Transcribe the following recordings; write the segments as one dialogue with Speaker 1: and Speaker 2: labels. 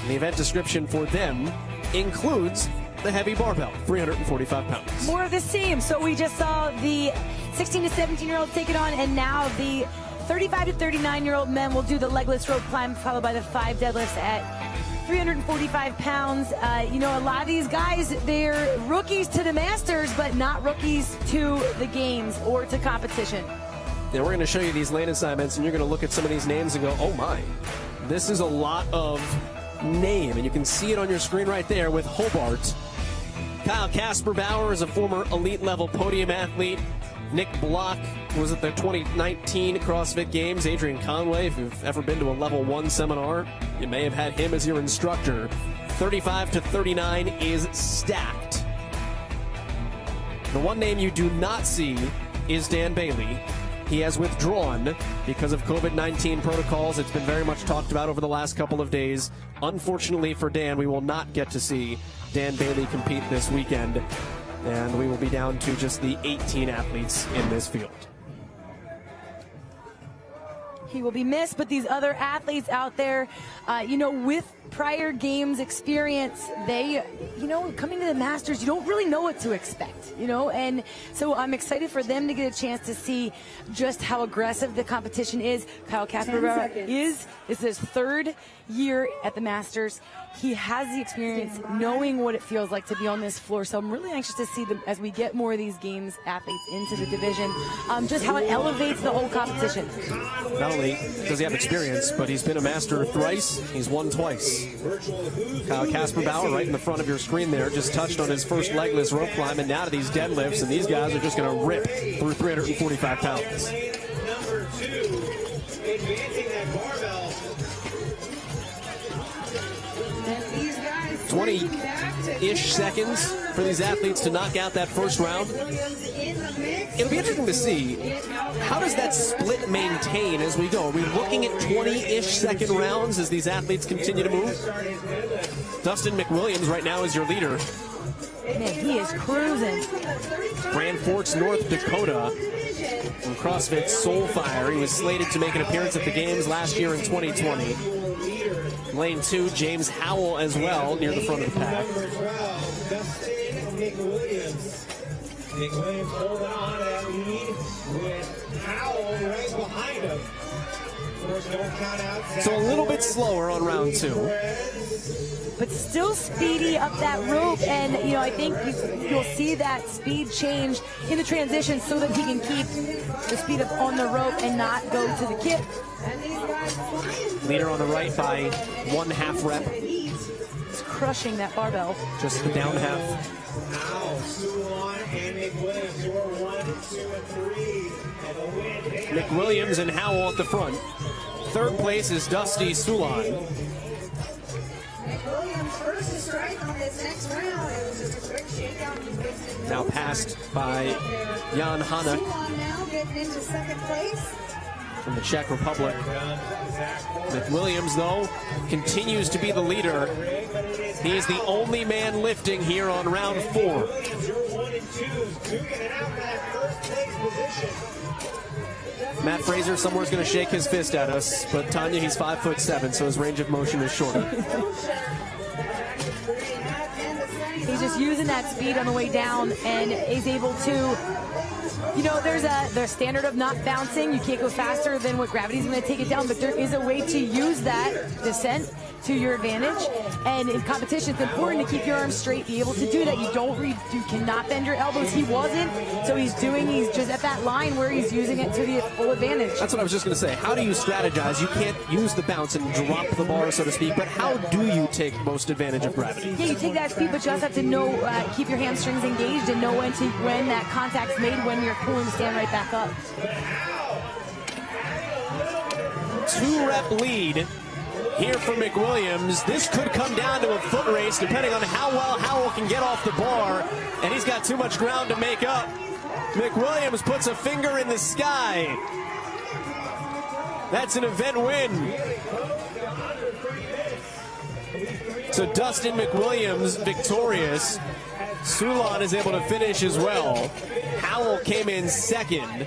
Speaker 1: The event description for them includes the heavy barbell, 345 pounds.
Speaker 2: More of the same. So we just saw the 16 to 17-year-olds take it on, and now the 35 to 39-year-old men will do the legless rope climb, followed by the 5 deadlifts at 345 pounds. You know, a lot of these guys, they're rookies to the Masters, but not rookies to the games or to competition.
Speaker 1: Now we're going to show you these lane assignments, and you're going to look at some of these names and go, oh my, this is a lot of name. And you can see it on your screen right there with Hobart. Kyle Kasper-Bauer is a former elite level podium athlete. Nick Block was at the 2019 CrossFit Games. Adrian Conway, if you've ever been to a level 1 seminar, you may have had him as your instructor. 35 to 39 is stacked. The one name you do not see is Dan Bailey. He has withdrawn because of COVID-19 protocols. It's been very much talked about over the last couple of days. Unfortunately for Dan, we will not get to see Dan Bailey compete this weekend, and we will be down to just the 18 athletes in this field.
Speaker 2: He will be missed, but these other athletes out there, you know, with prior games experience, they, you know, coming to the Masters, you don't really know what to expect, you know, and so I'm excited for them to get a chance to see just how aggressive the competition is. Kyle Kasper is his 3rd year at the Masters. He has the experience knowing what it feels like to be on this floor, so I'm really anxious to see them as we get more of these games athletes into the division, just how it elevates the whole competition.
Speaker 1: Not only does he have experience, but he's been a master thrice. He's won twice. Kyle Kasper-Bauer right in the front of your screen there just touched on his first legless rope climb, and now to these deadlifts, and these guys are just going to rip through 345 pounds.
Speaker 3: Number 2, advancing that barbell.
Speaker 1: 20-ish seconds for these athletes to knock out that first round. It'll be interesting to see, how does that split maintain as we go? Are we looking at 20-ish second rounds as these athletes continue to move? Dustin McWilliams right now is your leader.
Speaker 2: Man, he is cruising.
Speaker 1: Grand Forks, North Dakota, from CrossFit Soulfire. He was slated to make an appearance at the games last year in 2020. Lane 2, James Howell as well, near the front of the pack.
Speaker 3: Number 12, Dustin McWilliams. McWilliams holding on to that lead with Howell right behind him. Of course, don't count out.
Speaker 1: So a little bit slower on round 2.
Speaker 2: But still speedy up that rope, and you know, I think you'll see that speed change in the transition so that he can keep the speed up on the rope and not go to the kip.
Speaker 1: Leader on the right by 1/2 rep.
Speaker 2: He's crushing that barbell.
Speaker 1: Just the down half.
Speaker 3: Now, Sulan and McWilliams, who are 1, 2, and 3. And the win.
Speaker 1: McWilliams and Howell at the front. 3rd place is Dusty Sulan.
Speaker 4: McWilliams first to strike on this next round. It was just a quick shakeout.
Speaker 1: Now passed by Jan Hanek
Speaker 4: Sulan now getting into 2nd place.
Speaker 1: from the Czech Republic. McWilliams, though, continues to be the leader. He is the only man lifting here on round 4.
Speaker 3: You're 1 and 2, duking it out for that first place position.
Speaker 1: Matt Fraser somewhere's going to shake his fist at us, but Tanya, he's 5'7", so his range of motion is shorter.
Speaker 2: He's just using that speed on the way down, and is able to, you know, there's a standard of not bouncing. You can't go faster than what gravity's going to take it down, but there is a way to use that descent to your advantage. And in competition, it's important to keep your arms straight, be able to do that. You cannot bend your elbows. He wasn't, so he's just at that line where he's using it to the full advantage.
Speaker 1: That's what I was just going to say. How do you strategize? You can't use the bounce and drop the bar, so to speak, but how do you take most advantage of gravity?
Speaker 2: Yeah, you take that speed, but you also have to know, keep your hamstrings engaged and know when that contact's made, when you're pulling to stand right back up.
Speaker 1: 2-rep lead here for McWilliams. This could come down to a foot race depending on how well Howell can get off the bar, and he's got too much ground to make up. McWilliams puts a finger in the sky. That's an event win. So Dustin McWilliams victorious. Sulan is able to finish as well. Howell came in 2nd.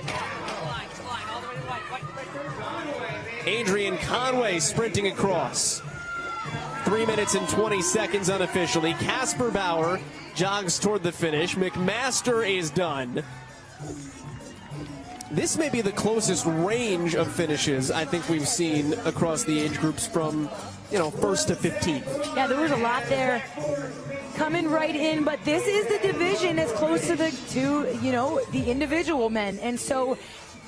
Speaker 1: Adrian Conway sprinting across. 3 3 minutes and 20 seconds unofficially. Casper Bauer jogs toward the finish. McMaster is done. This may be the closest range of finishes I think we've seen across the age groups from, you know, 1st to 15th.
Speaker 2: Yeah, there was a lot there coming right in, but this is the division as close to the individual men. And so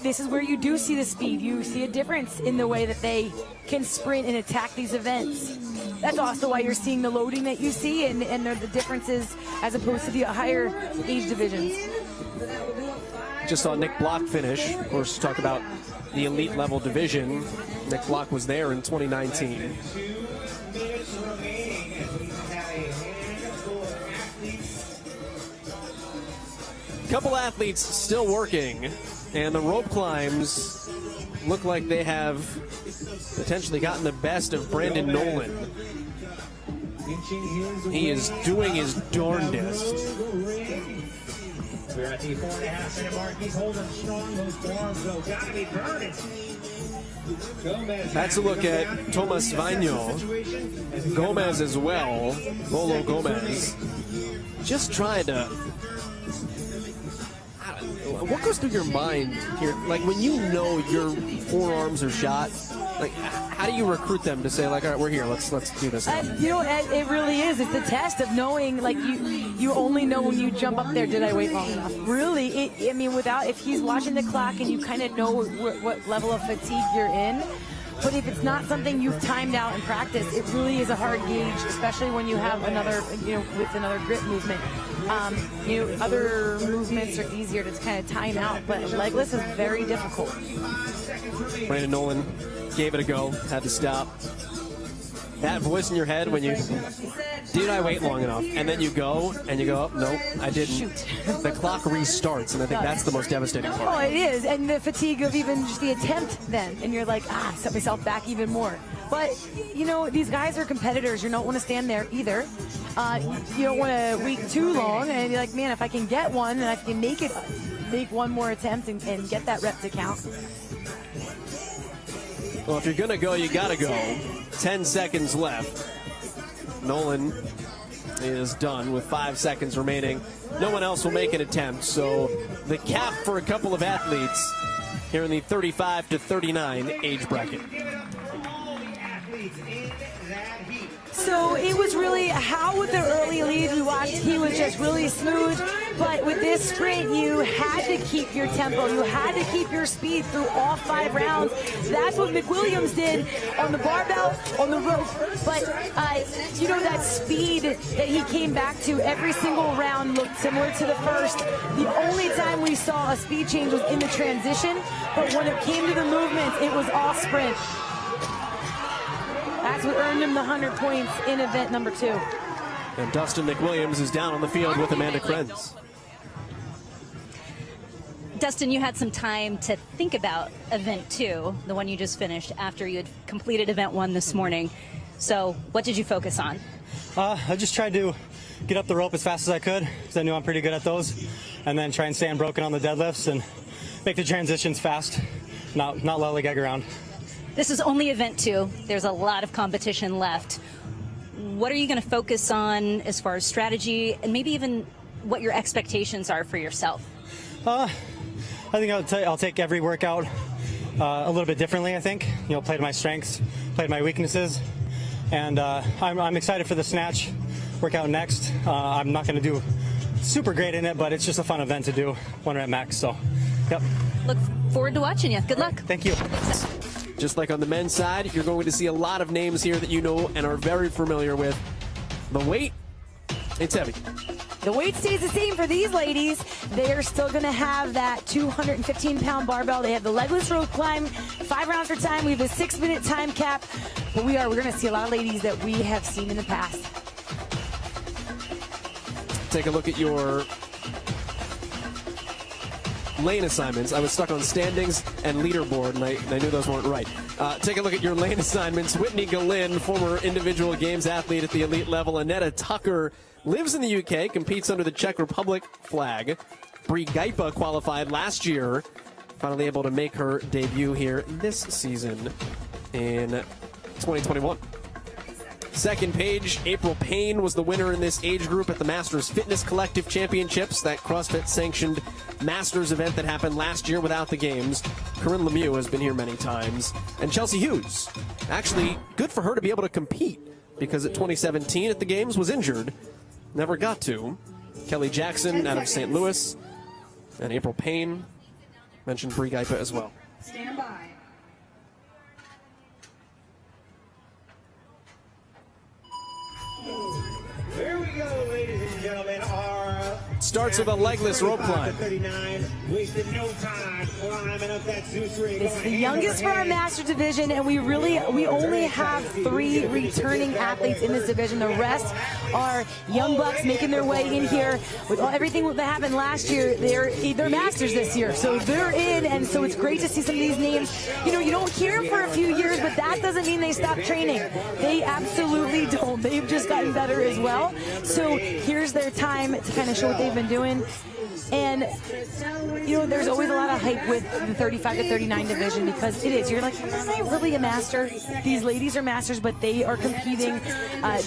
Speaker 2: this is where you do see the speed. You see a difference in the way that they can sprint and attack these events. That's also why you're seeing the loading that you see and the differences as opposed to the higher age divisions.
Speaker 1: Just saw Nick Block finish. Of course, talk about the elite level division. Nick Block was there in 2019.
Speaker 3: 2 minutes remaining as we have a handful of athletes.
Speaker 1: Couple athletes still working, and the rope climbs look like they have potentially gotten the best of Brandon Nolan. He is doing his darndest.
Speaker 3: We're at the 4.5 minute mark. He's holding strong. Those forearms, though, gotta be burning.
Speaker 1: That's a look at Tomas Vaino. Gomez as well. Bolo Gomez. Just trying to... What goes through your mind here? Like, when you know your forearms are shot, like, how do you recruit them to say, like, all right, we're here, let's do this?
Speaker 2: You know, it really is. It's the test of knowing, like, you only know when you jump up there, did I wait long enough? Really, I mean, if he's watching the clock and you kind of know what level of fatigue you're in, but if it's not something you've timed out in practice, it really is a hard gauge, especially when you have another, with another grip movement. Other movements are easier to kind of time out, but legless is very difficult.
Speaker 1: Brandon Nolan gave it a go, had to stop. That voice in your head when you, did I wait long enough? And then you go, oh, no, I didn't.
Speaker 2: Shoot.
Speaker 1: The clock restarts, and I think that's the most devastating part.
Speaker 2: Oh, it is, and the fatigue of even just the attempt then, and you're like, set myself back even more. But, these guys are competitors. You don't want to stand there either. You don't want to wait too long, and you're like, man, if I can get one, and I can make one more attempt and get that rep to count.
Speaker 1: Well, if you're going to go, you got to go. 10 seconds left. Nolan is done with 5 seconds remaining. No one else will make an attempt, so the cap for a couple of athletes here in the 35 to 39 age bracket.
Speaker 2: So it was really Howell with the early lead. We watched, he was just really smooth. But with this sprint, you had to keep your tempo. You had to keep your speed through all 5 rounds. That's what McWilliams did on the barbell, on the rope. But, that speed that he came back to every single round looked similar to the first. The only time we saw a speed change was in the transition. But when it came to the movements, it was all sprint. That's what earned him the 100 points in event number 2.
Speaker 1: And Dustin McWilliams is down on the field with Amanda Krenz.
Speaker 5: Dustin, you had some time to think about event 2, the one you just finished, after you had completed event 1 this morning. So what did you focus on?
Speaker 6: I just tried to get up the rope as fast as I could, because I knew I'm pretty good at those, and then try and stay unbroken on the deadlifts and make the transitions fast, not lollygag around.
Speaker 5: This is only event 2. There's a lot of competition left. What are you going to focus on as far as strategy, and maybe even what your expectations are for yourself?
Speaker 6: I think I'll take every workout a little bit differently, I think. Play to my strengths, play to my weaknesses. And I'm excited for the snatch workout next. I'm not going to do super great in it, but it's just a fun event to do, 1 rep max. So, yep.
Speaker 5: Look forward to watching you. Good luck.
Speaker 6: Thank you.
Speaker 1: Just like on the men's side, you're going to see a lot of names here that you know and are very familiar with. The weight, it's heavy.
Speaker 2: The weight stays the same for these ladies. They are still going to have that 215-pound barbell. They have the legless rope climb, 5 rounds per time. We have a 6-minute time cap. But we're going to see a lot of ladies that we have seen in the past.
Speaker 1: Take a look at your lane assignments. I was stuck on standings and leaderboard, and I knew those weren't right. Take a look at your lane assignments. Whitney Galin, former individual games athlete at the elite level. Aneta Tucker lives in the UK, competes under the Czech Republic flag. Brie Gaipa qualified last year, finally able to make her debut here this season in 2021. Second page, April Payne was the winner in this age group at the Masters Fitness Collective Championships, that CrossFit-sanctioned Masters event that happened last year without the games. Corinne Lemieux has been here many times. And Chelsea Hughes, actually good for her to be able to compete, because at 2017 at the games was injured, never got to. Kelley Jackson out of St. Louis, and April Payne, mentioned Brie Geipa as well.
Speaker 4: Stand by.
Speaker 3: There we go, ladies and gentlemen. Our
Speaker 1: Starts with a legless rope climb.
Speaker 3: 39, wasted no time climbing up that Zeus ring.
Speaker 2: It's the youngest for our master division, and we only have 3 returning athletes in this division. The rest are young bucks making their way in here. With everything that happened last year, they're masters this year, so they're in, and so it's great to see some of these names. You know, you don't hear them for a few years, but that doesn't mean they stop training. They absolutely don't. They've just gotten better as well. So here's their time to kind of show what they've been doing. And, you know, there's always a lot of hype with the 35 to 39 division, because it is. You're like, am I really a master? These ladies are masters, but they are competing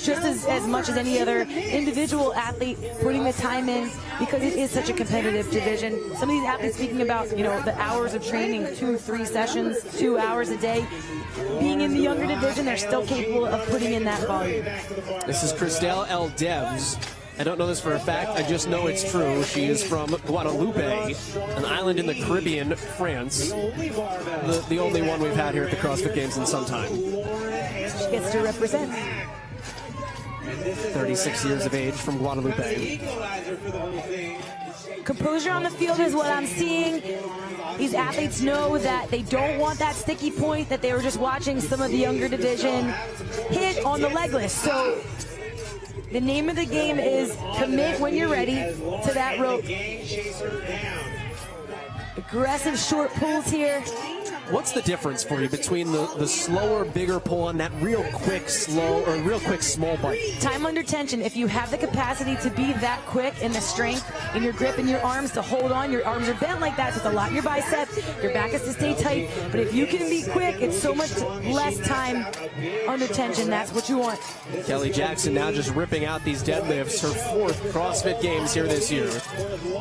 Speaker 2: just as much as any other individual athlete, putting the time in, because it is such a competitive division. Some of these athletes speaking about, you know, the hours of training, 2-3 sessions, 2 hours a day. Being in the younger division, they're still capable of putting in that volume.
Speaker 1: This is Christelle L. Debs. I don't know this for a fact, I just know it's true. She is from Guadeloupe, an island in the Caribbean, France. The only one we've had here at the CrossFit Games in some time.
Speaker 2: She gets to represent.
Speaker 1: 36 years of age from Guadeloupe.
Speaker 2: Composure on the field is what I'm seeing. These athletes know that they don't want that sticky point that they were just watching some of the younger division hit on the legless. So the name of the game is commit when you're ready to that rope. Aggressive short pulls here.
Speaker 1: What's the difference for you between the slower, bigger pull and that real quick, small bite?
Speaker 2: Time under tension. If you have the capacity to be that quick and the strength in your grip and your arms to hold on, your arms are bent like that, so it's a lot in your bicep. Your back is to stay tight. But if you can be quick, it's so much less time under tension. That's what you want.
Speaker 1: Kelley Jackson now just ripping out these deadlifts, her 4th CrossFit Games here this year.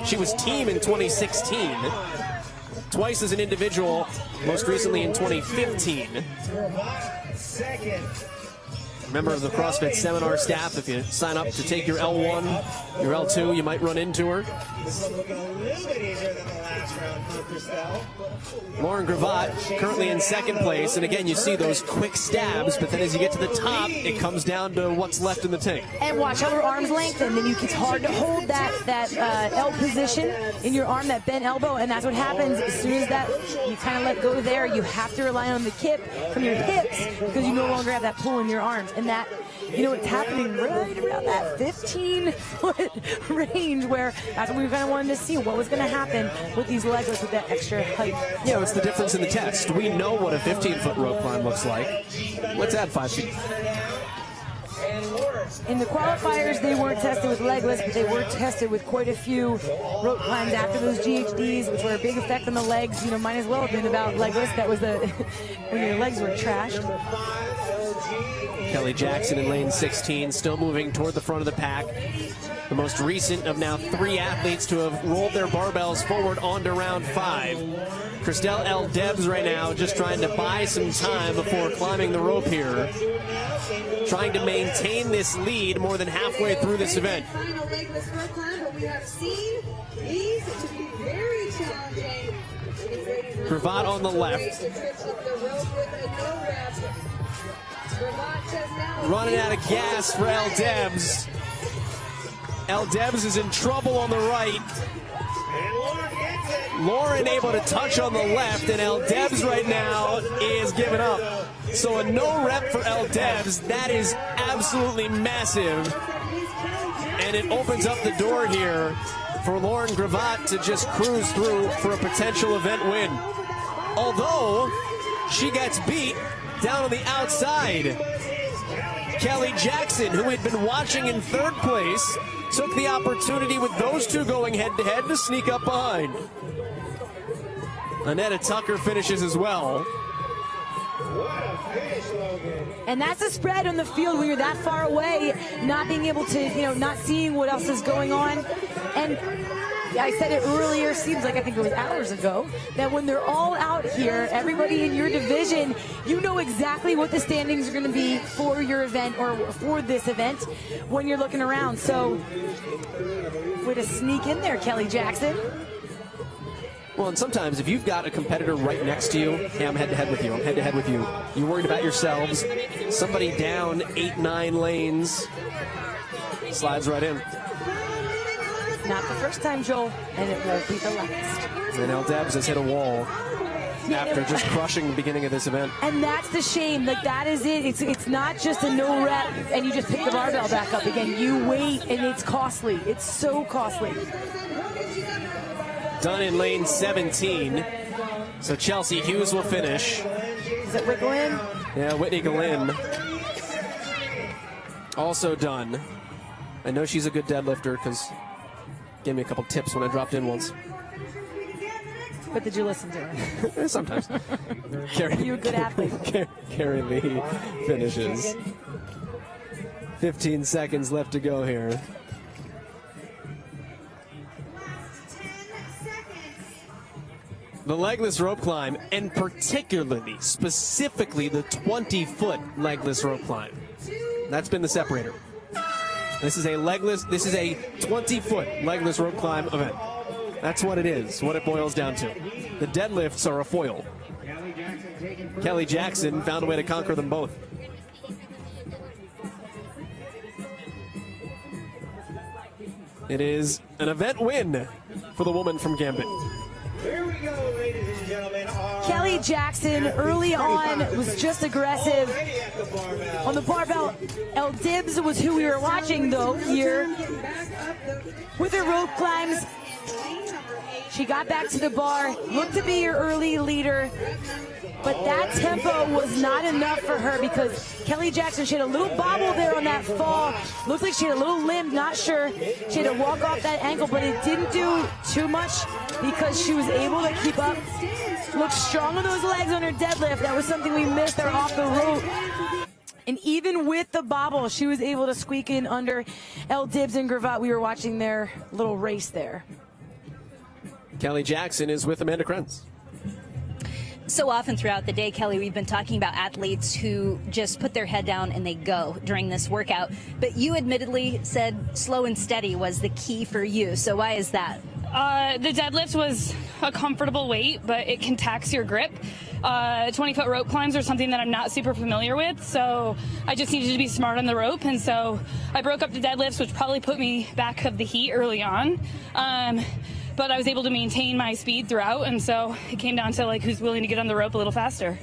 Speaker 1: She was team in 2016. Twice as an individual, most recently in 2015. Member of the CrossFit seminar staff. If you sign up to take your L1, your L2, you might run into her. Lauren Gravatt currently in 2nd place, and again you see those quick stabs, but then as you get to the top, it comes down to what's left in the tank.
Speaker 2: And watch how her arms lengthen, then it's hard to hold that L position in your arm, that bent elbow, and that's what happens as soon as that you kind of let go there. You have to rely on the kip from your hips, because you no longer have that pull in your arms, and that, you know, it's happening right around that 15-foot range, where that's what we kind of wanted to see, what was going to happen with these legless with that extra height.
Speaker 1: Yeah, it's the difference in the test. We know what a 15-foot rope climb looks like. Let's add 5 feet.
Speaker 2: In the qualifiers, they weren't tested with legless, but they were tested with quite a few rope climbs after those GHDs, which were a big effect on the legs. You know, might as well have been about legless. That was the when your legs were trashed.
Speaker 1: Kelley Jackson in lane 16, still moving toward the front of the pack. The most recent of now 3 athletes to have rolled their barbells forward onto round 5. Christelle L. Debs right now just trying to buy some time before climbing the rope here. Trying to maintain this lead more than halfway through this event.
Speaker 4: Final legless rope climb, but we have seen these to be very challenging.
Speaker 1: Gravatt on the left. Running out of gas for L. Debs. L. Debs is in trouble on the right. Lauren able to touch on the left, and L. Debs right now is giving up. So a no rep for L. Debs. That is absolutely massive. And it opens up the door here for Lauren Gravatt to just cruise through for a potential event win. Although she gets beat down on the outside. Kelley Jackson, who had been watching in 3rd place, took the opportunity with those two going head-to-head to sneak up behind. Annetta Tucker finishes as well.
Speaker 2: And that's a spread on the field when you're that far away, not being able to, not seeing what else is going on. And I said it earlier, seems like I think it was hours ago, that when they're all out here, everybody in your division, you know exactly what the standings are going to be for your event or for this event when you're looking around. So, way to sneak in there, Kelley Jackson.
Speaker 1: Well, and sometimes if you've got a competitor right next to you, hey, I'm head-to-head with you, I'm head-to-head with you. You're worried about yourselves. Somebody down 8-9 lanes slides right in.
Speaker 2: Not the first time, Joel, and it won't be the last.
Speaker 1: And now Debs has hit a wall after just crushing the beginning of this event.
Speaker 2: And that's the shame. Like, that is it. It's not just a no rep and you just pick the barbell back up again. You wait, and it's costly. It's so costly.
Speaker 1: Done in lane 17. So Chelsea Hughes will finish.
Speaker 2: Is it Whitglin?
Speaker 1: Yeah, Whitney Galin. Also done. I know she's a good deadlifter because gave me a couple tips when I dropped in once.
Speaker 2: But did you listen to her?
Speaker 1: Sometimes.
Speaker 2: You're a good athlete.
Speaker 1: Carrie Lee finishes. 15 seconds left to go here. The legless rope climb, and specifically the 20-foot legless rope climb. That's been the separator. This is a 20-foot legless rope climb event. That's what it is, what it boils down to. The deadlifts are a foil. Kelley Jackson found a way to conquer them both. It is an event win for the woman from Gambit.
Speaker 3: Here we go, ladies and gentlemen.
Speaker 2: Kelley Jackson early on was just aggressive on the barbell. El Dibs was who we were watching though here with her rope climbs. She got back to the bar, looked to be your early leader, but that tempo was not enough for her because Kelley Jackson, she had a little bobble there on that fall. Looks like she had a little limp, not sure. She had to walk off that ankle, but it didn't do too much because she was able to keep up. Looked strong on those legs on her deadlift. That was something we missed there off the rope. And even with the bobble, she was able to squeak in under El Dibs and Gravatt. We were watching their little race there.
Speaker 1: Kelley Jackson is with Amanda Krenz.
Speaker 5: So often throughout the day, Kelley, we've been talking about athletes who just put their head down and they go during this workout. But you admittedly said slow and steady was the key for you. So why is that?
Speaker 7: The deadlift was a comfortable weight, but it can tax your grip. 20-foot rope climbs are something that I'm not super familiar with, so I just needed to be smart on the rope, and so I broke up the deadlifts, which probably put me back of the heat early on. But I was able to maintain my speed throughout, and so it came down to like who's willing to get on the rope a little faster.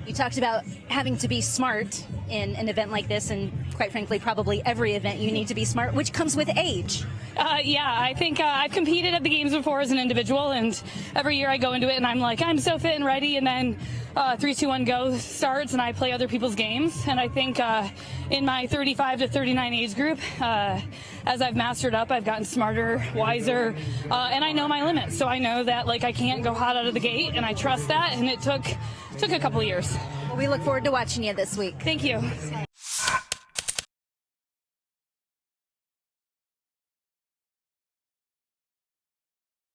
Speaker 5: You talked about having to be smart in an event like this, and quite frankly, probably every event you need to be smart, which comes with age.
Speaker 7: Yeah, I think I've competed at the games before as an individual, and every year I go into it and I'm like, I'm so fit and ready, and then 3, 2, 1, go starts, and I play other people's games. And I think in my 35 to 39 age group, as I've mastered up, I've gotten smarter, wiser, and I know my limits. So I know that like I can't go hot out of the gate, and I trust that, and it took a couple of years.
Speaker 5: We look forward to watching you this week.
Speaker 7: Thank you.